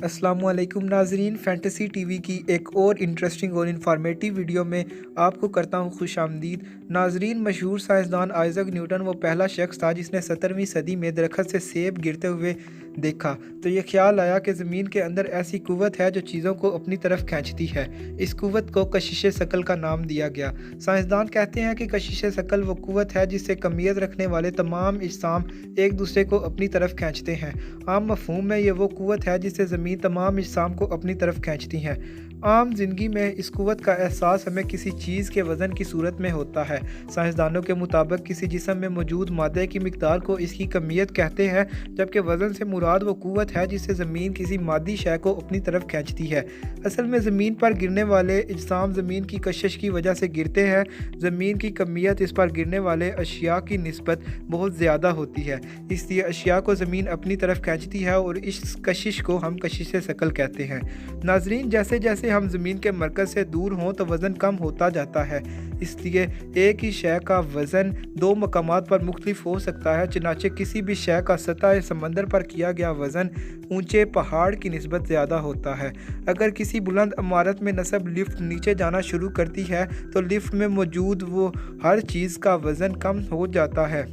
अस्सलामु अलैकुम नाज़रीन, फैंटेसी टीवी की एक और इंटरेस्टिंग और इन्फॉर्मेटिव वीडियो में आपको करता हूँ खुश आमदीद। नाज़रीन, मशहूर साइंसदान आइज़ैक न्यूटन वो पहला शख्स था जिसने 17वीं सदी में दरख्त से सेब गिरते हुए देखा, तो ये ख्याल आया कि ज़मीन के अंदर ऐसी कुव्वत है जो चीज़ों को अपनी तरफ खींचती है। इस कुव्वत को कशिश शकल का नाम दिया गया। साइंसदान कहते हैं कि कशिश शकल वो कुव्वत है जिससे कमियत रखने वाले तमाम अजसाम एक दूसरे को अपनी तरफ खींचते हैं। आम मफहूम में ये वो कुव्वत है जिससे ज़मीन तमाम अजसाम को अपनी तरफ खींचती हैं। आम ज़िंदगी में इस कुव्वत का एहसास हमें किसी चीज़ के वज़न की सूरत में होता है। साइंसदानों के मुताबिक किसी जिस्म में मौजूद मादे की मिकदार को इसकी कमियत कहते हैं, जबकि वज़न से मुराद वो कुव्वत है जिससे ज़मीन किसी मादी शय को अपनी तरफ खींचती है। असल में ज़मीन पर गिरने वाले अजसाम ज़मीन की कशिश की वजह से गिरते हैं। ज़मीन की कमियत इस पर गिरने वाले अशिया की निस्बत बहुत ज़्यादा होती है, इसलिए अशिया को ज़मीन अपनी तरफ खींचती है और इस कशिश को हम कशिश शकल कहते हैं। नाज़रीन, जैसे जैसे हम ज़मीन के मरकज़ से दूर हों तो वज़न कम होता जाता है, इसलिए एक ही शय का वज़न दो मकामात पर मुख्तलिफ हो सकता है। चनाचे किसी भी शय का सतह समंदर पर किया गया वज़न ऊंचे पहाड़ की निस्बत ज़्यादा होता है। अगर किसी बुलंद इमारत में नस्ब लिफ्ट नीचे जाना शुरू करती है तो लिफ्ट में मौजूद वो हर चीज़ का वज़न कम हो जाता है,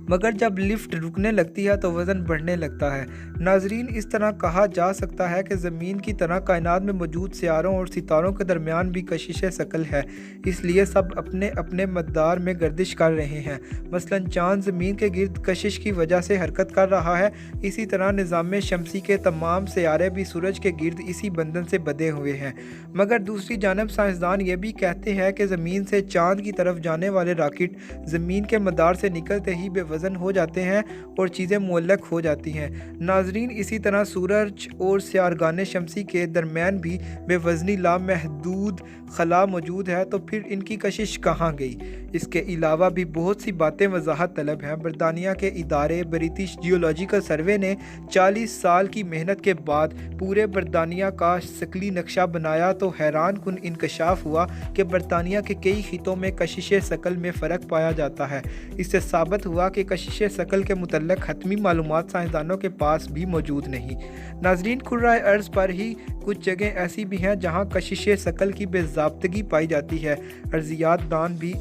मगर जब लिफ्ट रुकने लगती है तो वज़न बढ़ने लगता है। नाज़रीन, इस तरह कहा जा सकता है कि ज़मीन की तरह कायनात में मौजूद सियारों और सितारों के दरमियान भी कशिश शकल है, इसलिए सब अपने अपने मकदार में गर्दिश कर रहे हैं। मसलन चाँद ज़मीन के गिर्द कशिश की वजह से हरकत कर रहा है, इसी तरह निज़ाम शमसी के तमाम सियारे भी सूरज के गिर्द इसी बंधन से बंधे हुए हैं। मगर दूसरी जानब साइंसदान ये भी कहते हैं कि ज़मीन से चाँद की तरफ जाने वाले रॉकेट ज़मीन के मदार से निकलते ही वज़न हो जाते हैं और चीज़ें मुअल्लक हो जाती हैं। नाज़रीन, इसी तरह सूरज और सियारगान शमसी के दरमियान भी बेवज़नी लामहदूद खला मौजूद है, तो फिर इनकी कशिश कहाँ गई? इसके अलावा भी बहुत सी बातें वजाहत तलब हैं। बरतानिया के इदारे ब्रिटिश जियोलॉजिकल सर्वे ने 40 साल की मेहनत के बाद पूरे बरतानिया का शक्ली नक्शा बनाया तो हैरान कुन इंकशाफ हुआ कि बरतानिया के कई खितों में कशिश शकल में फ़र्क पाया जाता है। इससे साबित हुआ कि कशिश शकल के मुतल्लिक़ हतमी मालूमात साइंसदानों के पास भी मौजूद नहीं। नाज़रीन, कुर्राए अर्ज़ पर ही कुछ जगह ऐसी भी हैं जहां कशिश शकल की बेज़ाब्तगी पाई जाती है। अर्ज़ियात दान भी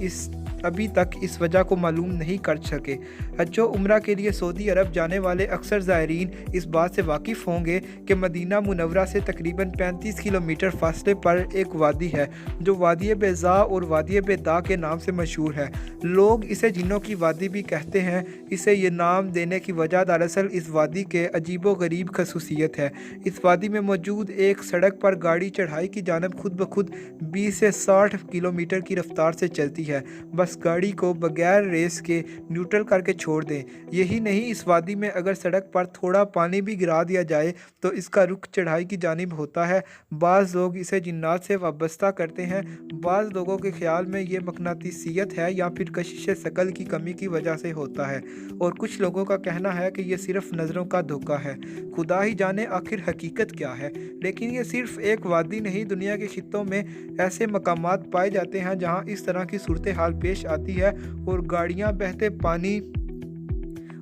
अभी तक इस वजह को मालूम नहीं कर सके। हज व उम्रा के लिए सऊदी अरब जाने वाले अक्सर ज़ायरीन इस बात से वाकिफ़ होंगे कि मदीना मुनव्वरा से तकरीबन 35 किलोमीटर फासले पर एक वादी है जो वादी बेज़ा और वादी बेदा के नाम से मशहूर है। लोग इसे जिन्नों की वादी भी कहते हैं। इसे ये नाम देने की वजह दरअसल इस वादी के अजीबो गरीब खसूसियत है। इस वादी में मौजूद एक सड़क पर गाड़ी चढ़ाई की जानब खुद ब खुद 20 से 60 किलोमीटर की रफ्तार से चलती है। बस गाड़ी को बगैर रेस के न्यूट्रल करके छोड़ दें। यही नहीं, इस वादी में अगर सड़क पर थोड़ा पानी भी गिरा दिया जाए तो इसका रुख चढ़ाई की जानिब होता है। बाज़ लोग इसे जिन्नात से वाबस्ता करते हैं। बाज़ लोगों के ख्याल में ये मकनातीसियत है या फिर कशिश शकल की कमी की वजह से होता है, और कुछ लोगों का कहना है कि ये सिर्फ नज़रों का धोखा है। खुदा ही जाने आखिर हकीकत क्या है। लेकिन ये सिर्फ एक वादी नहीं, दुनिया के खित्तों में ऐसे मकामात पाए जाते हैं जहाँ इस तरह की सूरत हाल पेश आती है और गाड़ियाँ बहते पानी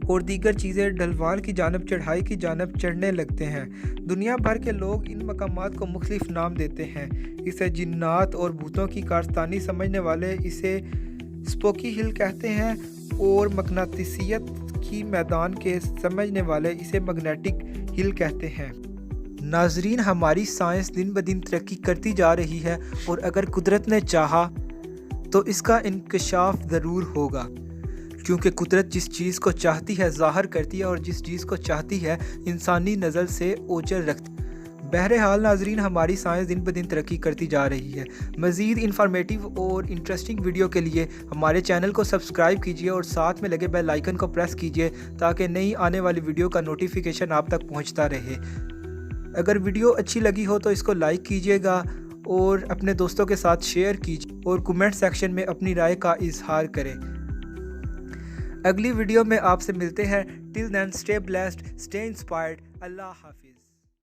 और दीगर चीज़ें ढलवान की जानब चढ़ाई की जानब चढ़ने लगते हैं। दुनिया भर के लोग इन मकामात को मुख्तलिफ नाम देते हैं। इसे जिन्नात और भूतों की कारस्तानी समझने वाले इसे स्पोकी हिल कहते हैं और मकनातीसियत की मैदान के समझने वाले इसे मैग्नेटिक हिल कहते हैं। नाजरीन, हमारी साइंस दिन ब दिन तरक्की करती जा रही है और अगर कुदरत ने चाहा तो इसका इंकशाफ ज़रूर होगा, क्योंकि कुदरत जिस चीज़ को चाहती है ज़ाहिर करती है और जिस चीज़ को चाहती है इंसानी नज़र से ओझल रखती है। बहरहाल नाजरीन, हमारी साइंस दिन ब दिन तरक्की करती जा रही है। मज़ीद इन्फॉर्मेटिव और इंटरेस्टिंग वीडियो के लिए हमारे चैनल को सब्सक्राइब कीजिए और साथ में लगे बेल आइकन को प्रेस कीजिए ताकि नई आने वाली वीडियो का नोटिफिकेशन आप तक पहुँचता रहे। अगर वीडियो अच्छी लगी हो तो इसको लाइक कीजिएगा और अपने दोस्तों के साथ शेयर कीजिए और कमेंट सेक्शन में अपनी राय का इजहार करें। अगली वीडियो में आपसे मिलते हैं। Till then stay blessed, stay inspired. Allah हाफिज़।